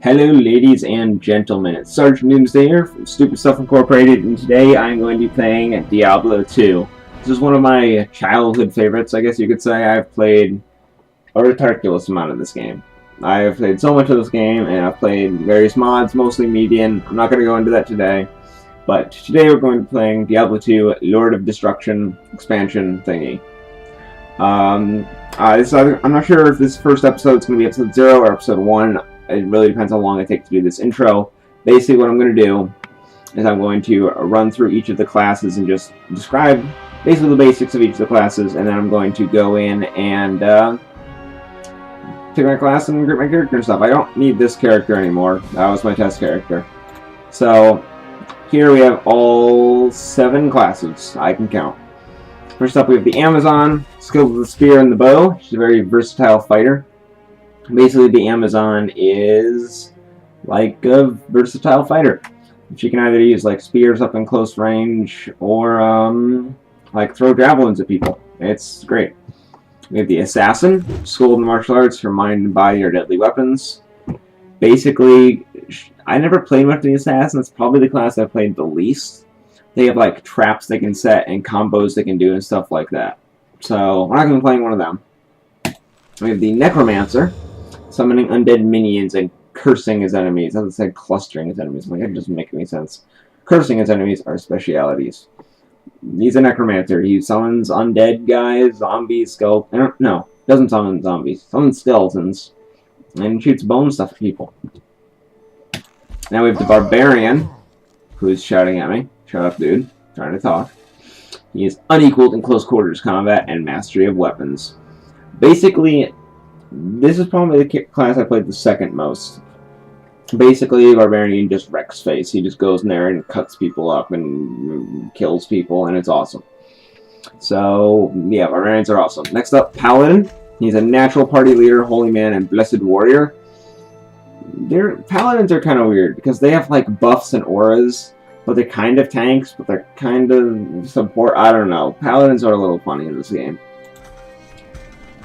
Hello, ladies and gentlemen. It's SgtDoomsday here from Stupid Stuff Incorporated, and today I'm going to be playing Diablo 2. This is one of my childhood favorites, I guess you could say. I've played a ridiculous amount of this game. I've played so much of this game, and I've played various mods, mostly median. I'm not going to go into that today, but today we're going to be playing Diablo 2 Lord of Destruction expansion thingy. I'm not sure if this first episode is going to be episode 0 or episode 1. It really depends how long I take to do this intro. Basically, what I'm going to do is I'm going to run through each of the classes and just describe basically the basics of each of the classes, and then I'm going to go in and pick my class and get my character and stuff. I don't need this character anymore. That was my test character. So, here we have all 7 classes I can count. First up, we have the Amazon, skilled with the spear and the bow. She's a very versatile fighter. Basically, the Amazon is like a versatile fighter. She can either use like spears up in close range or like throw javelins at people. It's great. We have the Assassin, schooled in martial arts. Her mind and body are deadly weapons. Basically, I never played much of the Assassin. It's probably the class I played the least. They have like traps they can set and combos they can do and stuff like that. So we're not going to be playing one of them. We have the Necromancer, summoning undead minions and cursing his enemies. I would say clustering his enemies. Like, it doesn't make any sense. Cursing his enemies are specialities. He's a Necromancer. He summons undead guys, zombies, skeletons. No, doesn't summon zombies. Summons skeletons and shoots bone stuff at people. Now we have the Barbarian, who's shouting at me. Shut up, dude. I'm trying to talk. He is unequaled in close quarters combat and mastery of weapons. Basically, this is probably the class I played the second most. Basically, Barbarian just wrecks face. He just goes in there and cuts people up and kills people, and it's awesome. So, yeah, Barbarians are awesome. Next up, Paladin. He's a natural party leader, holy man, and blessed warrior. Paladins are kind of weird, because they have, like, buffs and auras, but they're kind of tanks, but they're kind of support. I don't know. Paladins are a little funny in this game.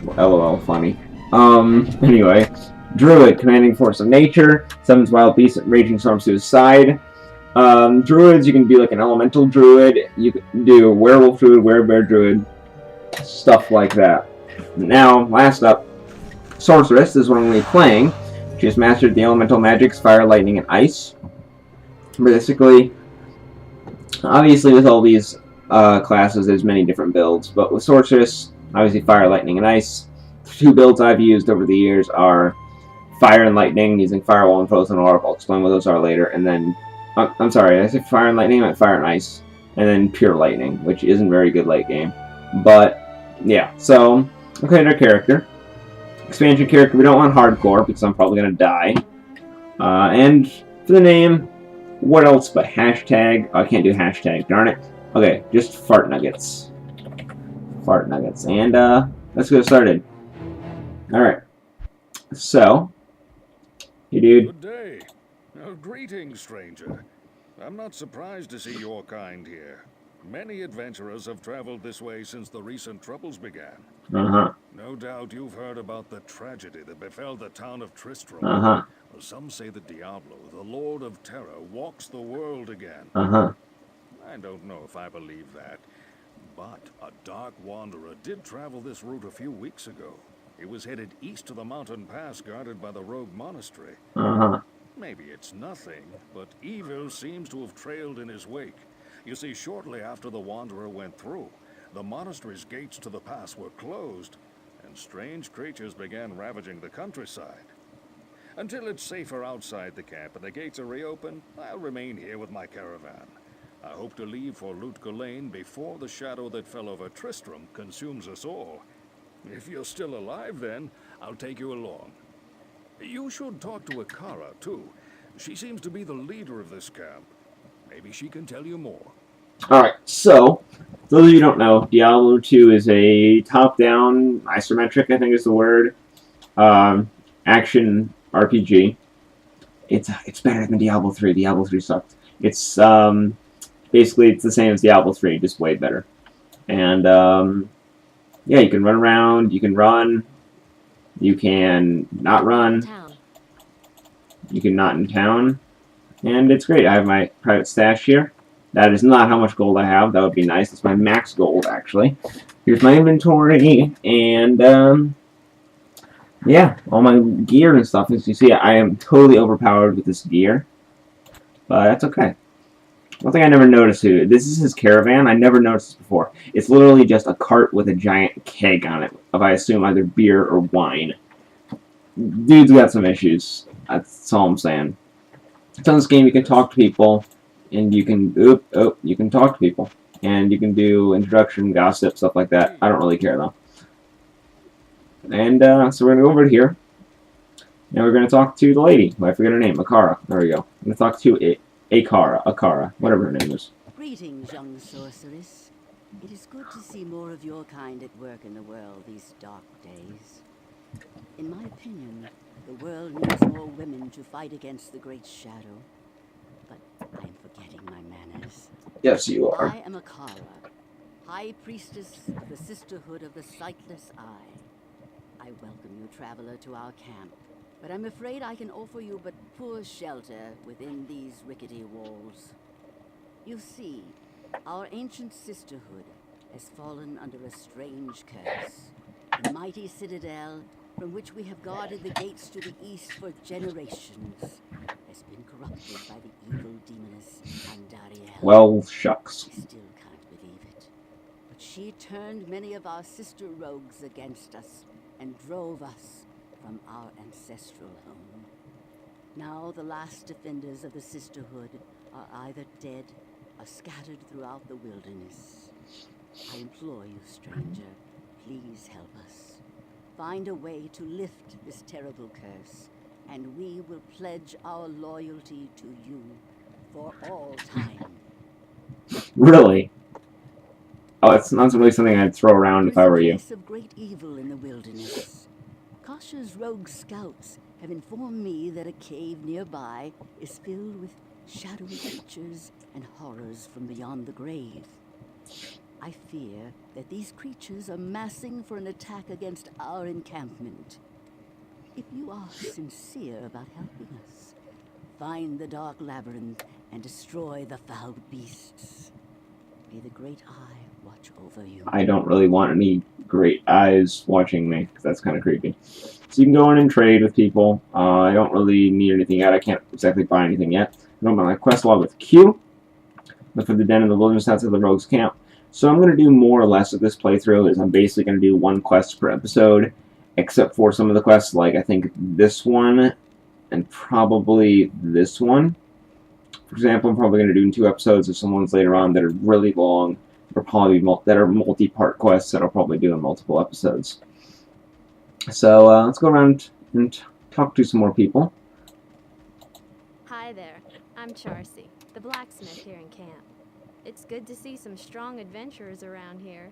LOL, funny. Anyway. Druid, commanding force of nature, summons wild beasts and raging storms to his side. Druids, you can be like an elemental druid, you can do werewolf druid, werebear druid, stuff like that. Now, last up, Sorceress is what I'm going to be playing. She has mastered the elemental magics, fire, lightning, and ice. Basically, obviously with all these classes, there's many different builds, but with Sorceress, obviously fire, lightning, and ice. The 2 builds I've used over the years are Fire and Lightning, using Firewall and Frozen Orb. I'll explain what those are later. And then, I'm sorry, I said Fire and Lightning, I meant Fire and Ice. And then Pure Lightning, which isn't very good late game. But, yeah, so, okay, our character. Expansion character, we don't want hardcore, because I'm probably going to die. And for the name, what else but hashtag? Oh, I can't do hashtag, darn it. Okay, just Fart Nuggets. Fart Nuggets. And, let's get started. Alright. So, hey, dude. Good day. Greetings, stranger. I'm not surprised to see your kind here. Many adventurers have traveled this way since the recent troubles began. Uh-huh. No doubt you've heard about the tragedy that befell the town of Tristram. Uh-huh. Some say that Diablo, the Lord of Terror, walks the world again. Uh-huh. I don't know if I believe that, but a dark wanderer did travel this route a few weeks ago. He was headed east to the mountain pass guarded by the rogue monastery. Uh-huh. Maybe it's nothing, but evil seems to have trailed in his wake. You see, shortly after the wanderer went through, the monastery's gates to the pass were closed, and strange creatures began ravaging the countryside. Until it's safer outside the camp and the gates are reopened, I'll remain here with my caravan. I hope to leave for Lutga Lane before the shadow that fell over Tristram consumes us all. If you're still alive, then I'll take you along. You should talk to Akara, too. She seems to be the leader of this camp. Maybe she can tell you more. Alright, so, for those of you who don't know, Diablo 2 is a top-down, isometric, I think is the word, action RPG. It's better than Diablo 3. Diablo 3 sucked. It's, basically, it's the same as Diablo 3, just way better. And, yeah, you can run around, you can run, you can not run. You can not in town. And it's great. I have my private stash here. That is not how much gold I have. That would be nice. It's my max gold, actually. Here's my inventory, and, yeah, all my gear and stuff. As you see, I am totally overpowered with this gear. But that's okay. One thing I never noticed, too, this is his caravan. I never noticed this before. It's literally just a cart with a giant keg on it, of I assume either beer or wine. Dude's got some issues. That's all I'm saying. So in this game, you can talk to people, and you can you can talk to people, and you can do introduction, gossip, stuff like that. I don't really care though. And so we're gonna go over to here, and we're gonna talk to the lady. I forget her name, Akara. There we go. I'm gonna talk to Akara, whatever her name is. Greetings, young sorceress. It is good to see more of your kind at work in the world these dark days. In my opinion, the world needs more women to fight against the Great Shadow. But I'm forgetting my manners. Yes, you are. I am Akara, High Priestess of the Sisterhood of the Sightless Eye. I welcome you, traveler, to our camp. But I'm afraid I can offer you but poor shelter within these rickety walls. You see, our ancient sisterhood has fallen under a strange curse. The mighty citadel, from which we have guarded the gates to the east for generations, has been corrupted by the evil demoness Andariel. Well, shucks. I still can't believe it. But she turned many of our sister rogues against us and drove us from our ancestral home. Now the last defenders of the sisterhood are either dead or scattered throughout the wilderness. I implore you, stranger, please help us. Find a way to lift this terrible curse, and we will pledge our loyalty to you for all time. Really? Oh, it's not really something I'd throw around if I were you. There's a place of great evil in the wilderness. Kasha's rogue scouts have informed me that a cave nearby is filled with shadowy creatures and horrors from beyond the grave. I fear that these creatures are massing for an attack against our encampment. If you are sincere about helping us, find the dark labyrinth and destroy the foul beasts. May the Great Eye watch over you. I don't really want any great eyes watching me, because that's kind of creepy. So you can go in and trade with people. I don't really need anything yet. I can't exactly buy anything yet. I don't buy my quest log with Q. Look for the den in the wilderness outside the rogues camp. So I'm going to do more or less of this playthrough is I'm basically going to do one quest per episode, except for some of the quests, like I think this one and probably this one. For example, I'm probably going to do 2 episodes of some ones later on that are really long, or probably that are multi-part quests that I'll probably do in multiple episodes. So let's go around and talk to some more people. Hi there, I'm Charcy, the blacksmith here in camp. It's good to see some strong adventurers around here.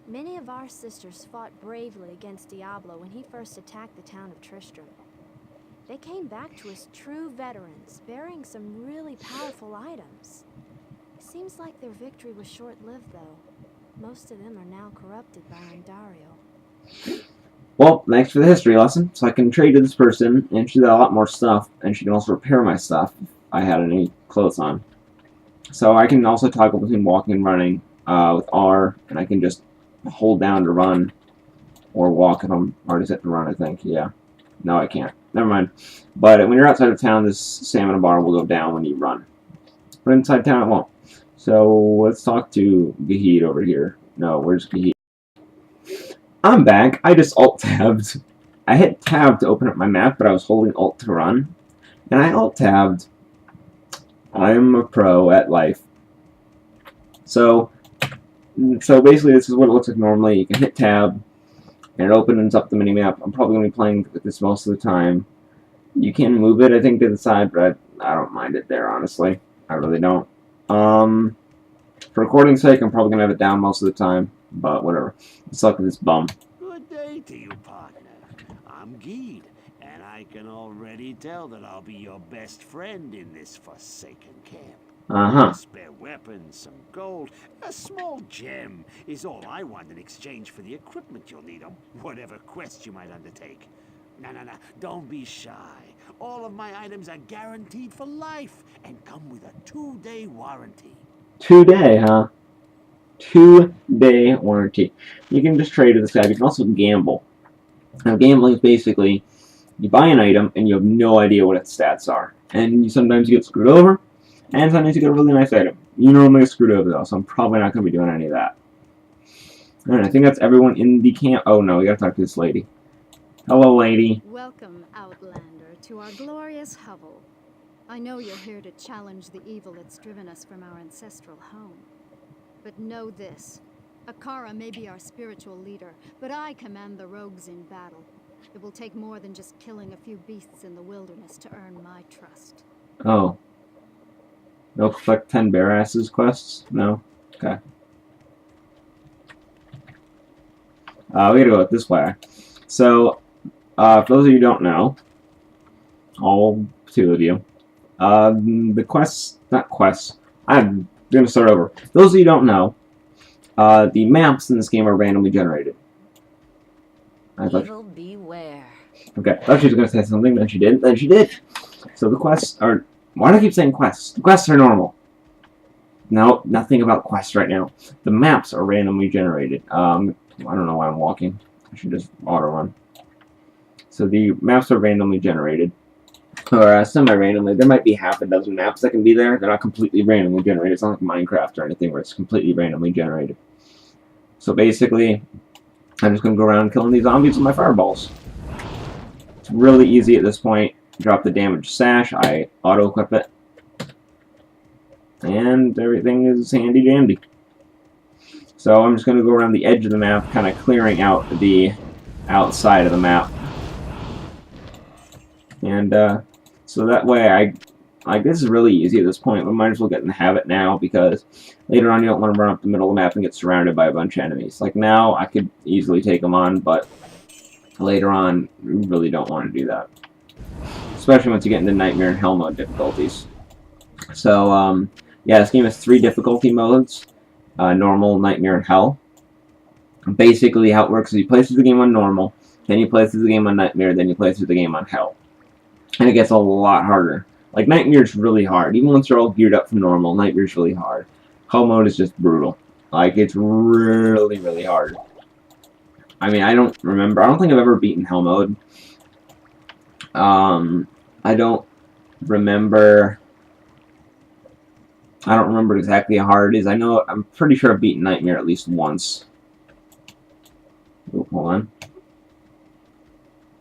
Many of our sisters fought bravely against Diablo when he first attacked the town of Tristram. They came back to us true veterans, bearing some really powerful items. It seems like their victory was short-lived, though. Most of them are now corrupted by Andariel. Well, thanks for the history lesson. So I can trade to this person, and she's got a lot more stuff, and she can also repair my stuff if I had any clothes on. So I can also toggle between walking and running with R, and I can just hold down to run, or walk if I'm already set to run, I think. Yeah. No, I can't. Never mind. But when you're outside of town, this stamina bar will go down when you run. But inside town, it won't. So let's talk to Gahid over here. No, where's Gahid? I'm back. I just alt-tabbed. I hit tab to open up my map, but I was holding alt to run. And I alt-tabbed. I'm a pro at life. So basically this is what it looks like normally. You can hit tab, and it opens up the minimap. I'm probably going to be playing with this most of the time. You can move it, I think, to the side, but I don't mind it there, honestly. I really don't. For recording's sake, I'm probably going to have it down most of the time, but whatever. Let's look at this bum. Good day to you, partner. I'm Geed, and I can already tell that I'll be your best friend in this forsaken camp. Uh-huh. Spare weapons, some gold, a small gem is all I want in exchange for the equipment you'll need on whatever quest you might undertake. No, don't be shy. All of my items are guaranteed for life and come with a 2-day warranty. 2-day, huh? 2-day warranty. You can just trade with this guy. You can also gamble. Now, gambling is basically you buy an item and you have no idea what its stats are. And sometimes you get screwed over, and sometimes you get a really nice item. You normally get screwed over though, so I'm probably not going to be doing any of that. Alright, I think that's everyone in the camp. Oh no, we gotta talk to this lady. Hello, lady. Welcome, Outlander, to our glorious hovel. I know you're here to challenge the evil that's driven us from our ancestral home. But know this. Akara may be our spiritual leader, but I command the rogues in battle. It will take more than just killing a few beasts in the wilderness to earn my trust. Oh. No collect 10 bear asses quests? No? Okay. We gotta go this way. So, for those of you who don't know, all 2 of you, the quests, not quests, I'm gonna start over. Those of you who don't know, the maps in this game are randomly generated. Evil beware. Okay, I thought she was gonna say something, then she didn't, then she did. So the quests are, why do I keep saying quests? The quests are normal. No, nothing about quests right now. The maps are randomly generated. I don't know why I'm walking. I should just auto run. So the maps are randomly generated. Or semi-randomly. There might be half a dozen maps that can be there. They're not completely randomly generated. It's not like Minecraft or anything where it's completely randomly generated. So basically, I'm just going to go around killing these zombies with my fireballs. It's really easy at this point. Drop the damage sash. I auto-equip it. And everything is handy-dandy. So I'm just going to go around the edge of the map, kind of clearing out the outside of the map. And so that way this is really easy at this point. We might as well get in the habit now, because later on you don't want to run up the middle of the map and get surrounded by a bunch of enemies. Like now, I could easily take them on, but later on, we really don't want to do that. Especially once you get into Nightmare and Hell mode difficulties. So, yeah, this game has 3 difficulty modes. Normal, Nightmare, and Hell. Basically, how it works is you play through the game on Normal, then you play through the game on Nightmare, then you play through the game on Hell. And it gets a lot harder. Like, Nightmare's really hard. Even once you're all geared up from Normal, Nightmare's really hard. Hell mode is just brutal. Like, it's really, really hard. I mean, I don't remember. I don't think I've ever beaten Hell mode. I don't remember exactly how hard it is. I'm pretty sure I've beaten Nightmare at least once. Oh, hold on.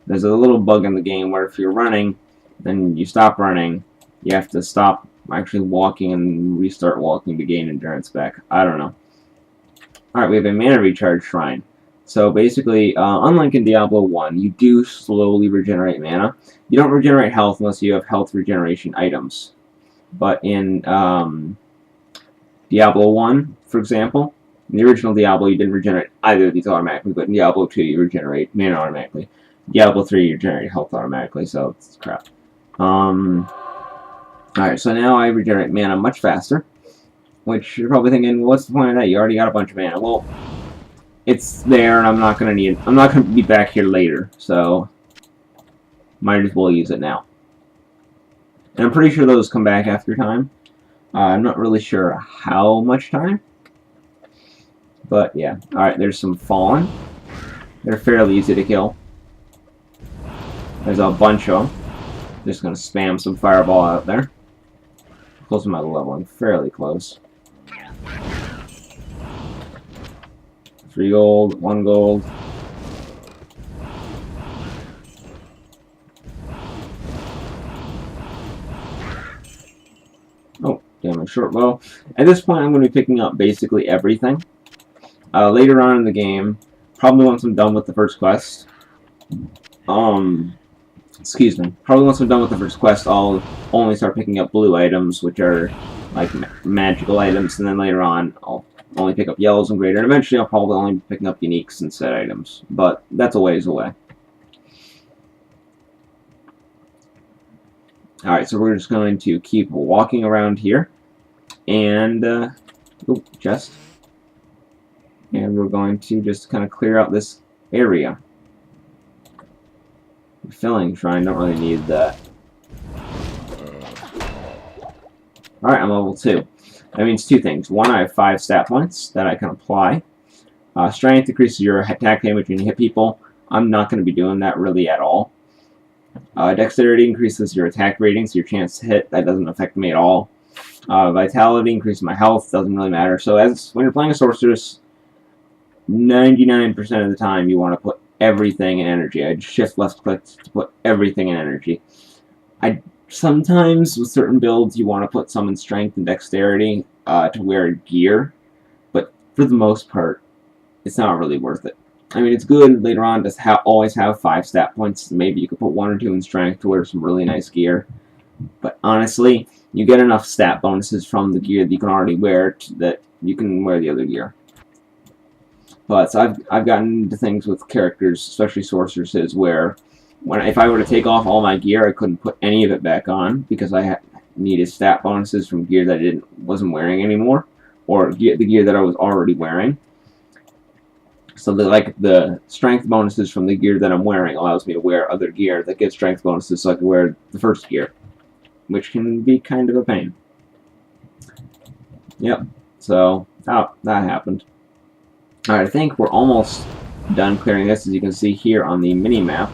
There's a little bug in the game where if you're running, then you stop running, you have to stop actually walking and restart walking to gain endurance back. I don't know. Alright, we have a mana recharge shrine. So basically, unlike in Diablo 1, you do slowly regenerate mana. You don't regenerate health unless you have health regeneration items. But in Diablo 1, for example, in the original Diablo, you didn't regenerate either of these automatically, but in Diablo 2, you regenerate mana automatically. Diablo 3, you regenerate health automatically, so it's crap. Alright, so now I regenerate mana much faster, which you're probably thinking, well, what's the point of that? You already got a bunch of mana. Well, it's there, and I'm not going to be back here later, so might as well use it now. And I'm pretty sure those come back after time. I'm not really sure how much time, but yeah. Alright, there's some Fallen. They're fairly easy to kill. There's a bunch of them. Just going to spam some Fireball out there. Close to my level. I'm fairly close. 3 gold, 1 gold. Oh, damn, a short bow. At this point, I'm going to be picking up basically everything. Later on in the game, probably once I'm done with the first quest, excuse me. Probably once I'm done with the first quest, I'll only start picking up blue items, which are like magical items, and then later on, I'll only pick up yellows and greater, and eventually I'll probably only be picking up uniques and set items. But that's a ways away. Alright, so we're just going to keep walking around here, and, oh, chest. And we're going to just kind of clear out this area. Filling shrine, don't really need that. Alright, I'm level 2. That means two things. One, I have 5 stat points that I can apply. Strength increases your attack damage when you hit people. I'm not going to be doing that really at all. Dexterity increases your attack rating, so your chance to hit. That doesn't affect me at all. Vitality increases my health. Doesn't really matter. So when you're playing a sorceress, 99% of the time you want to put everything in energy. I just shift left click to put everything in energy. Sometimes with certain builds you want to put some in strength and dexterity to wear gear, but for the most part it's not really worth it. I mean, it's good later on to always have 5 stat points. Maybe you could put 1 or 2 in strength to wear some really nice gear, but honestly you get enough stat bonuses from the gear that you can already wear that you can wear the other gear. But so I've gotten into things with characters, especially sorceresses, where if I were to take off all my gear, I couldn't put any of it back on because I needed stat bonuses from gear that I wasn't wearing anymore, or the gear that I was already wearing. So the strength bonuses from the gear that I'm wearing allows me to wear other gear that gives strength bonuses, so I can wear the first gear, which can be kind of a pain. Yep. So that happened. Alright, I think we're almost done clearing this, as you can see here on the mini-map.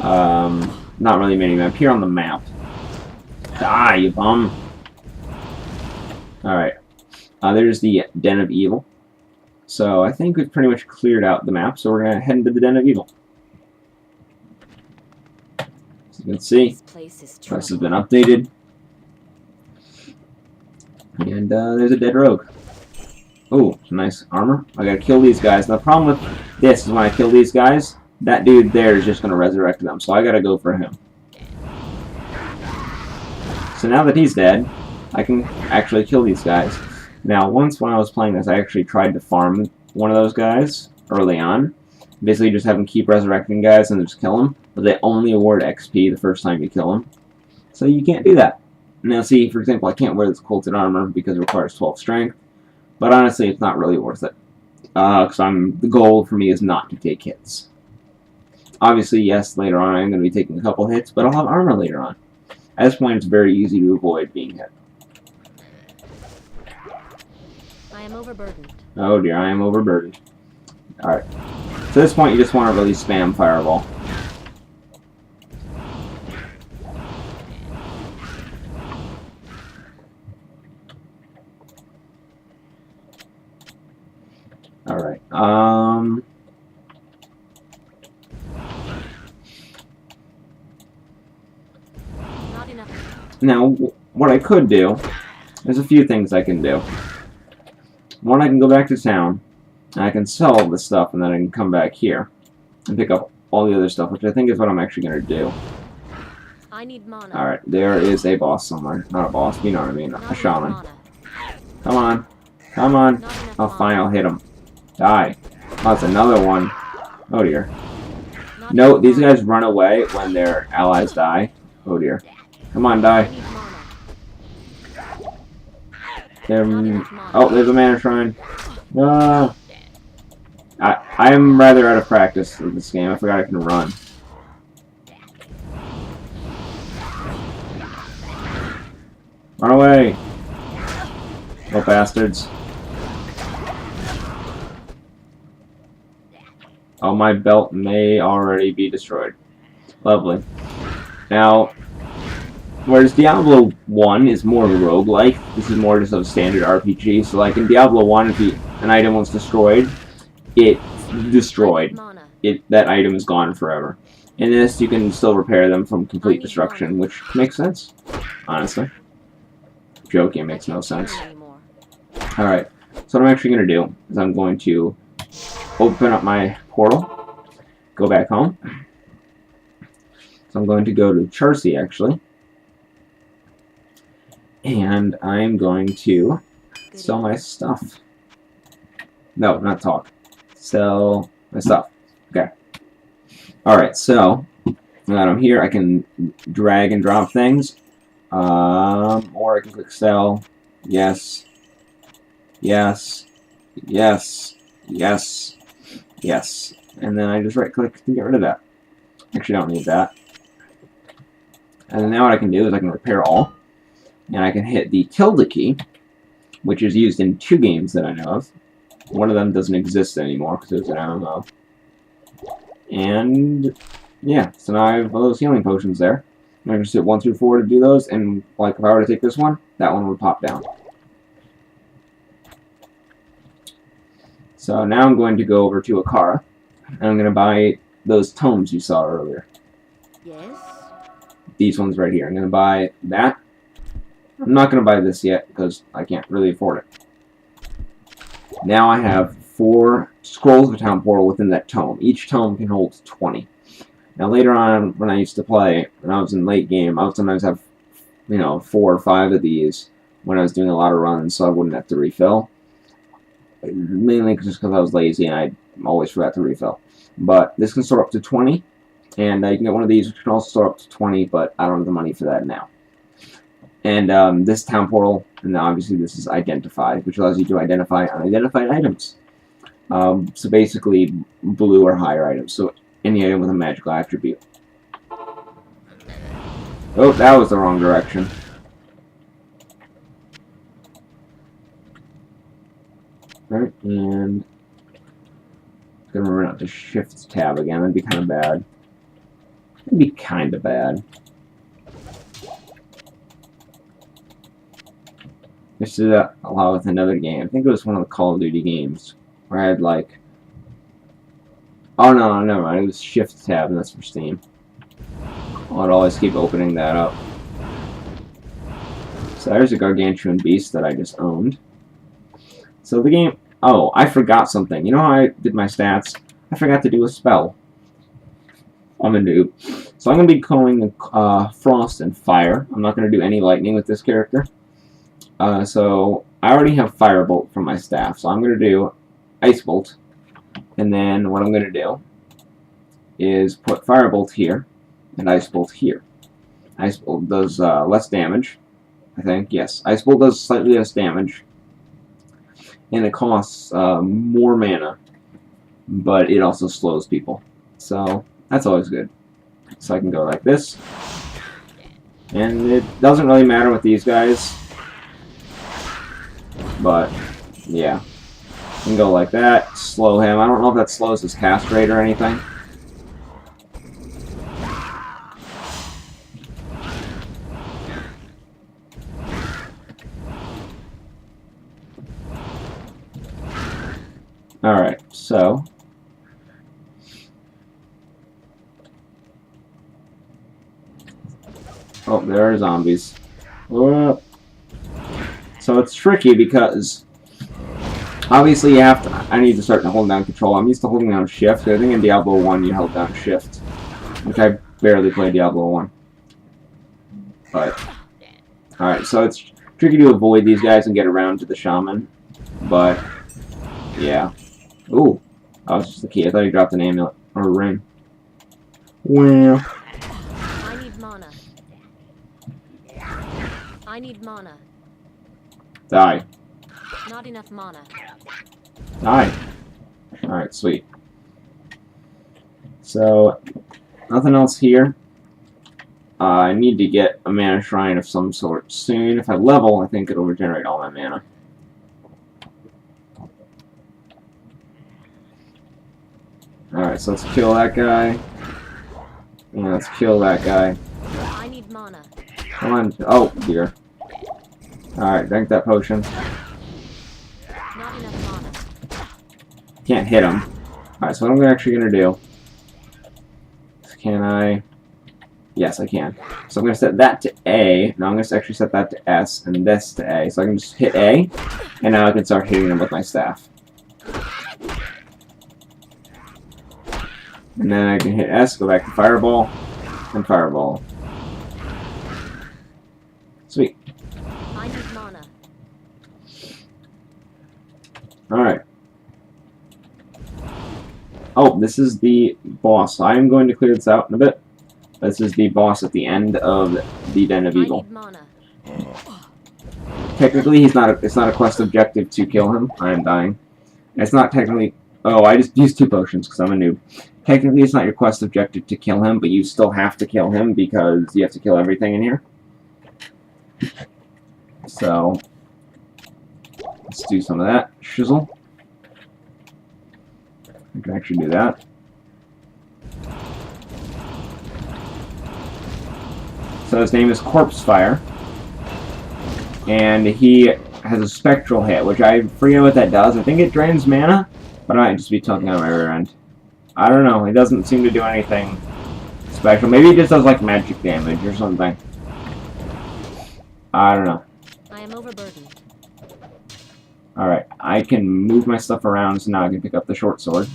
Not really mini-map, here on the map. Die, you bum! Alright. There's the Den of Evil. So I think we've pretty much cleared out the map, so we're going to head into the Den of Evil. As you can see, place has been updated. And there's a dead rogue. Oh, some nice armor. I gotta kill these guys. Now, the problem with this is when I kill these guys, that dude there is just gonna resurrect them, so I gotta go for him. So now that he's dead, I can actually kill these guys. Now, once when I was playing this, I actually tried to farm one of those guys early on. Basically, just have them keep resurrecting guys and just kill them, but they only award XP the first time you kill them. So you can't do that. Now, see, for example, I can't wear this quilted armor because it requires 12 strength. But honestly, it's not really worth it. Because the goal for me is not to take hits. Obviously, yes, later on I'm going to be taking a couple hits, but I'll have armor later on. At this point, it's very easy to avoid being hit. I am overburdened. Oh dear, I am overburdened. Alright. So at this point, you just want to really spam Fireball. Alright, Not enough. now, what I could do, there's a few things I can do. One, I can go back to town, and I can sell all this stuff, and then I can come back here and pick up all the other stuff, which I think is what I'm actually going to do. I need mana. Alright, there is a boss somewhere. Not a boss, you know what I mean, a shaman. Come on. Come on. Oh, fine, I'll hit him. Die. Oh, that's another one. Oh dear. No, these guys run away when their allies die. Oh dear. Come on, die. Oh, there's a mana shrine. I am rather out of practice with this game. I forgot I can run. Run away! Oh, bastards. Oh, my belt may already be destroyed. Lovely. Now, whereas Diablo 1 is more of a roguelike, this is more just a standard RPG. So like in Diablo 1, if an item was destroyed, it's destroyed. That item is gone forever. In this, you can still repair them from complete destruction, which makes sense, honestly. Joking, makes no sense. Alright, so what I'm actually going to do is I'm going to open up my portal, go back home. So I'm going to go to Charcy, actually. And I'm going to sell my stuff. No, not talk. Sell my stuff. Okay. Alright, so now that I'm here, I can drag and drop things. Or I can click sell. Yes. Yes. Yes. Yes. Yes. And then I just right click to get rid of that. Actually, I don't need that. And then now what I can do is I can repair all. And I can hit the tilde key, which is used in 2 games that I know of. One of them doesn't exist anymore because it was an MMO. And yeah, so now I have all those healing potions there. I can just hit 1 through 4 to do those, and like if I were to take this one, that one would pop down. So now I'm going to go over to Akara, and I'm going to buy those tomes you saw earlier. Yes? These ones right here. I'm going to buy that. I'm not going to buy this yet because I can't really afford it. Now I have 4 scrolls of a town portal within that tome. Each tome can hold 20. Now later on, when I used to play, when I was in late game, I would sometimes have, 4 or 5 of these when I was doing a lot of runs, so I wouldn't have to refill. Mainly just because I was lazy and I always forgot to refill. But this can store up to 20, and you can get one of these which can also store up to 20, but I don't have the money for that now. And this town portal, and obviously this is Identify, which allows you to identify unidentified items. So basically, blue or higher items. So any item with a magical attribute. Oh, that was the wrong direction. Right, and I'm gonna remember not to shift tab again. That'd be kind of bad. That'd be kind of bad. This is along with another game. I think it was one of the Call of Duty games where I had like. Oh no, never mind. It was Shift tab, and that's for Steam. I'd always keep opening that up. So there's a gargantuan beast that I just owned. So the game. Oh, I forgot something. You know how I did my stats? I forgot to do a spell. I'm a noob. So I'm going to be calling Frost and Fire. I'm not going to do any lightning with this character. So I already have Firebolt from my staff. So I'm going to do Ice Bolt. And then what I'm going to do is put Firebolt here and Ice Bolt here. Ice Bolt does less damage, I think. Yes, Ice Bolt does slightly less damage. And it costs more mana, but it also slows people. So that's always good. So I can go like this. And it doesn't really matter with these guys. But, yeah. I can go like that, slow him. I don't know if that slows his cast rate or anything. Alright, so. Oh, there are zombies. Whoa. So it's tricky because obviously you have to. I need to start holding down control. I'm used to holding down shift. I think in Diablo 1 you held down shift, which I barely played Diablo 1. But alright, so it's tricky to avoid these guys and get around to the shaman. But yeah. Ooh, that was just the key. I thought he dropped an amulet or a ring. Well. I need mana. I need mana. Die. Not enough mana. Die. Alright, sweet. So, nothing else here. I need to get a mana shrine of some sort soon. If I level, I think it'll regenerate all my mana. Alright, so let's kill that guy. And let's kill that guy. I need mana. Come on. Oh, dear. Alright, drink that potion. Not enough mana. Can't hit him. Alright, so what I'm actually going to do... Can I... Yes, I can. So I'm going to set that to A. Now I'm going to actually set that to S, and this to A. So I can just hit A, and now I can start hitting him with my staff. And then I can hit S, go back to Fireball, and Fireball. Sweet. I need mana. Alright. Oh, this is the boss. I am going to clear this out in a bit. This is the boss at the end of the Den of Evil. I need mana. Technically, it's not a quest objective to kill him. I am dying. It's not technically... Oh, I just used 2 potions because I'm a noob. Technically, it's not your quest objective to kill him, but you still have to kill him because you have to kill everything in here. So let's do some of that shizzle. I can actually do that. So his name is Corpsefire, and he has a spectral hit, which I forget what that does. I think it drains mana, but I might just be talking out of my rear end. I don't know. It doesn't seem to do anything special. Maybe it just does like magic damage or something. I don't know. I am overburdened. Alright, I can move my stuff around, so now I can pick up the short sword.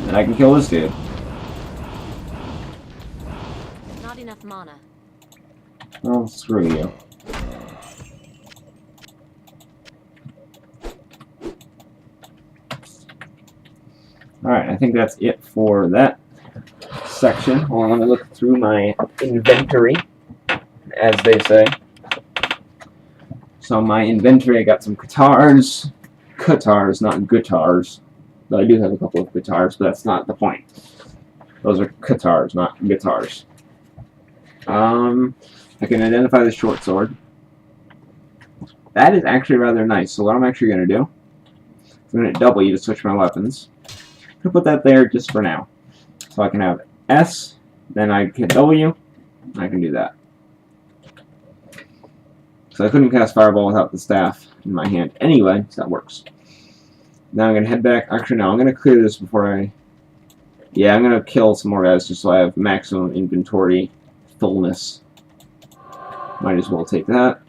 And I can kill this dude. Not enough mana. Well, screw you. Alright, I think that's it for that section. Well, I'm going to look through my inventory, as they say. So my inventory, I got some guitars, not guitars. But I do have a couple of guitars, but that's not the point. Those are guitars, not guitars. I can identify the short sword. That is actually rather nice. So what I'm actually going to do, I'm going to W to switch my weapons. I'm going to put that there just for now. So I can have S, then I hit W, and I can do that. So I couldn't cast Fireball without the staff in my hand anyway, so that works. Now I'm going to head back. Actually, no, I'm going to clear this before I... Yeah, I'm going to kill some more guys just so I have maximum inventory fullness. Might as well take that.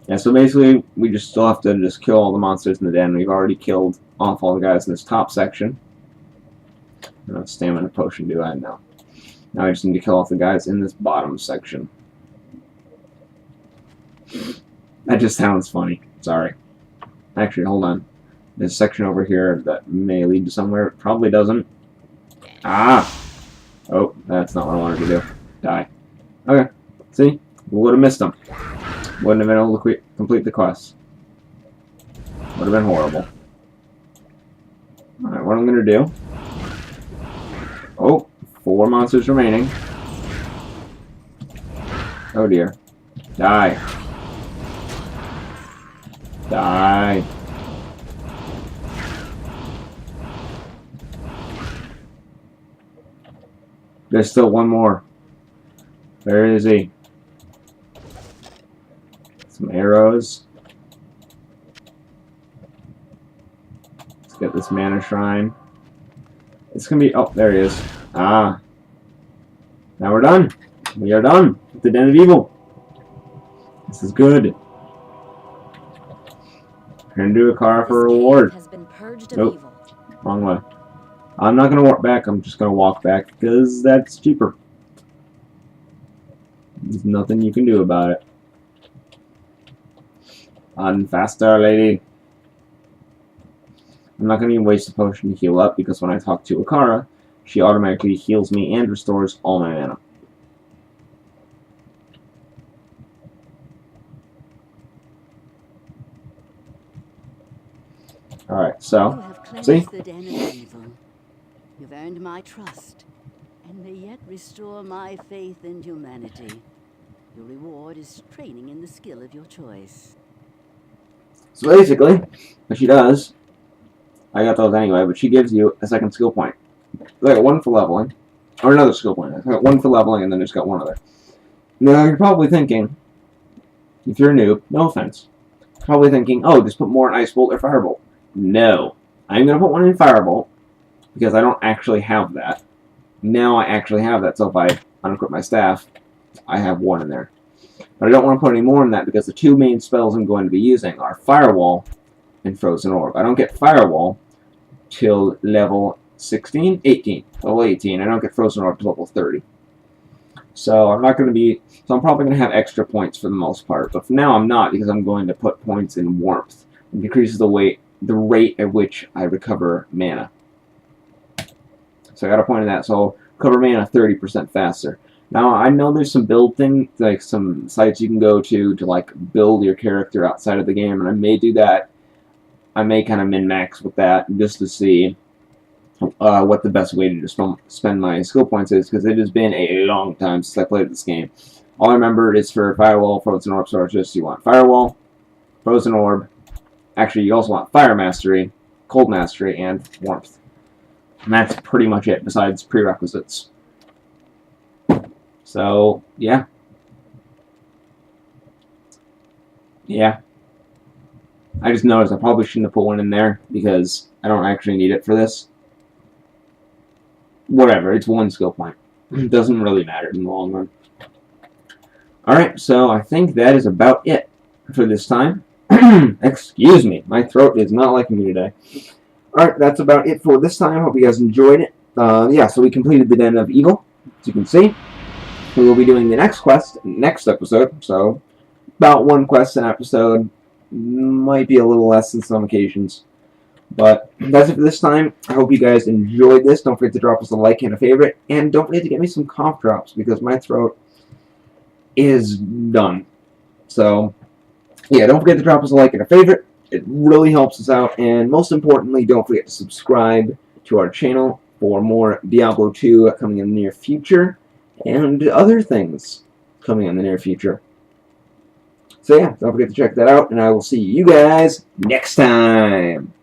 Yeah, so basically, we just still have to just kill all the monsters in the den. We've already killed off all the guys in this top section. I don't have stamina potion, do I? No. Now I just need to kill off the guys in this bottom section. That just sounds funny. Sorry. Actually, hold on. There's a section over here that may lead to somewhere. It probably doesn't. Ah! Oh, that's not what I wanted to do. Die. Okay. See? We would have missed them. Wouldn't have been able to complete the quest. Would have been horrible. Alright, what I'm going to do... Oh, 4 monsters remaining. Oh dear. Die. Die. There's still one more. Where is he? Some arrows. Let's get this mana shrine. It's gonna be... Oh, there he is. Ah. Now we're done. We are done with the Den of Evil. This is good. We're gonna do a car for a reward. Has been purged of Nope. evil. Wrong way. I'm not gonna walk back. I'm just gonna walk back because that's cheaper. There's nothing you can do about it. On faster, lady. I'm not gonna even waste a potion to heal up because when I talk to Akara, she automatically heals me and restores all my mana. Alright, You so, have cleansed see? the den of evil. You've earned my trust, and may yet restore my faith in humanity. Your reward is training in the skill of your choice. So basically, what she does, I got those anyway, but she gives you a second skill point. I got one for leveling, or another skill point. I got one for leveling, and then just got one other. Now you're probably thinking, if you're a noob, no offense, probably thinking, oh, just put more in Ice Bolt or Firebolt. No. I'm going to put one in Firebolt, because I don't actually have that. Now I actually have that, so if I unequip my staff, I have one in there. But I don't want to put any more in that, because the 2 main spells I'm going to be using are Firewall and Frozen Orb. I don't get Firewall till level 16? 18. Level 18. I don't get Frozen Orb till level 30. So I'm not going to be... So I'm probably going to have extra points for the most part. But for now I'm not, because I'm going to put points in Warmth. It decreases the rate at which I recover mana. So I got a point in that. So I'll recover mana 30% faster. Now, I know there's some build things, like some sites you can go to like build your character outside of the game, and I may do that I may kind of min-max with that just to see what the best way to spend my skill points is, because it has been a long time since I played this game. All I remember is for Firewall, Frozen Orb, Sorceress, you want Firewall, Frozen Orb. Actually, you also want Fire Mastery, Cold Mastery, and Warmth. And that's pretty much it, besides prerequisites. So, yeah. Yeah. I just noticed I probably shouldn't have put one in there, because I don't actually need it for this. Whatever, it's one skill point. It doesn't really matter in the long run. Alright, so I think that is about it for this time. Excuse me, my throat is not liking me today. Alright, that's about it for this time. Hope you guys enjoyed it. Yeah, so we completed the Den of Evil, as you can see. We will be doing the next quest next episode, so about one quest an episode. Might be a little less on some occasions. But that's it for this time. I hope you guys enjoyed this. Don't forget to drop us a like and a favorite. And don't forget to get me some cough drops, because my throat is done. So, yeah, don't forget to drop us a like and a favorite. It really helps us out. And most importantly, don't forget to subscribe to our channel for more Diablo 2 coming in the near future. And other things coming in the near future. So yeah, don't forget to check that out. And I will see you guys next time.